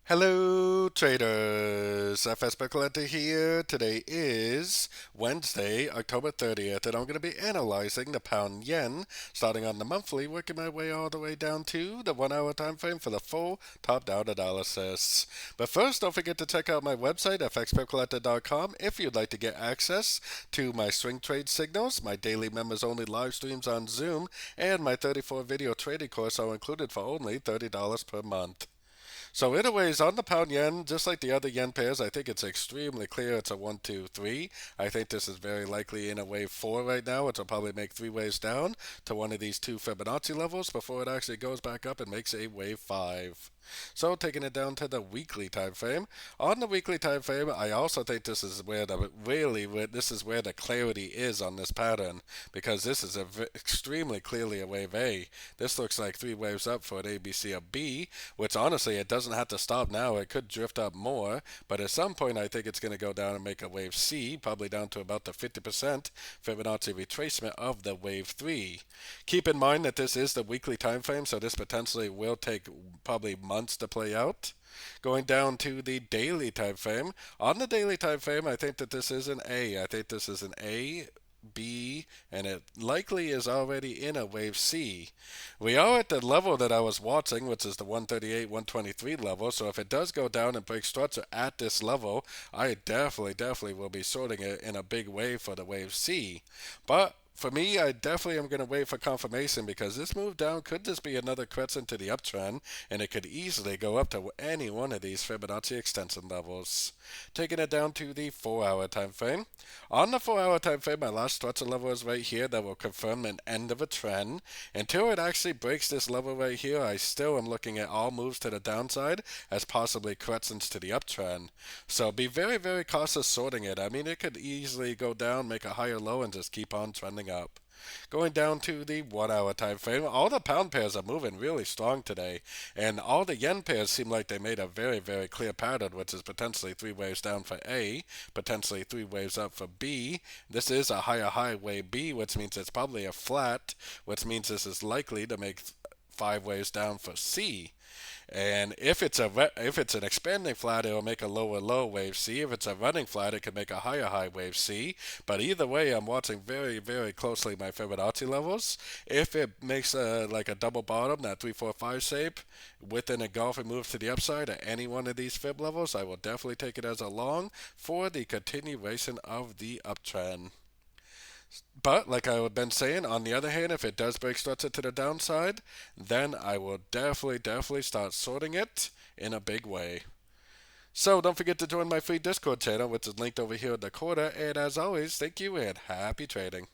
Hello traders, FX Pip Collector here. Today is Wednesday, October 30th, and I'm going to be analyzing the pound yen, starting on the monthly, working my way all the way down to the 1 hour time frame for the full top-down analysis. But first, don't forget to check out my website, fxpipcollector.com, if you'd like to get access to my swing trade signals, my daily members-only live streams on Zoom, and my 34 video trading course are included for only $30 per month. So anyways, on the pound yen, just like the other yen pairs, I think it's extremely clear it's a 1, 2, 3. I think this is very likely in a wave 4 right now, which will probably make 3 waves down to one of these two Fibonacci levels before it actually goes back up and makes a wave 5. So taking it down to the weekly time frame. On the weekly time frame, I also think this is where this is where the clarity is on this pattern, because this is extremely clearly a wave A. This looks like 3 waves up for an A, B, C, or B, which honestly it doesn't have to stop now. It could drift up more, but at some point I think it's going to go down and make a wave C, probably down to about the 50% Fibonacci retracement of the wave 3. Keep in mind that this is the weekly time frame, so this potentially will take probably months to play out. Going down to the daily time frame. On the daily time frame, I think that this is an A. I think this is an A, B, and it likely is already in a wave C. We are at the level that I was watching, which is the 138, 123 level. So if it does go down and break structure at this level, I definitely will be sorting it in a big wave for the wave C. But for me, I definitely am going to wait for confirmation, because this move down could just be another crescent to the uptrend, and it could easily go up to any one of these Fibonacci extension levels. Taking it down to the 4 hour time frame. On the 4 hour time frame, my last structure level is right here that will confirm an end of a trend. Until it actually breaks this level right here, I still am looking at all moves to the downside as possibly crescents to the uptrend. So be very cautious sorting it. I mean, it could easily go down, make a higher low, and just keep on trending up. Going down to the 1 hour time frame, all the pound pairs are moving really strong today, and all the yen pairs seem like they made a very clear pattern, which is potentially 3 waves down for A, potentially 3 waves up for B. This is a higher high wave B, which means it's probably a flat, which means this is likely to make 5 waves down for C. And if it's an expanding flat, it will make a lower low wave C. If it's a running flat, it could make a higher high wave C. But either way, I'm watching very closely my Fibonacci levels. If it makes like a double bottom, that 3, 4, 5 shape, within a golf and moves to the upside at any one of these fib levels, I will definitely take it as a long for the continuation of the uptrend. But like I've been saying, on the other hand, if it does break structure to the downside, then I will definitely start sorting it in a big way. So don't forget to join my free Discord channel, which is linked over here in the corner. And as always, thank you and happy trading.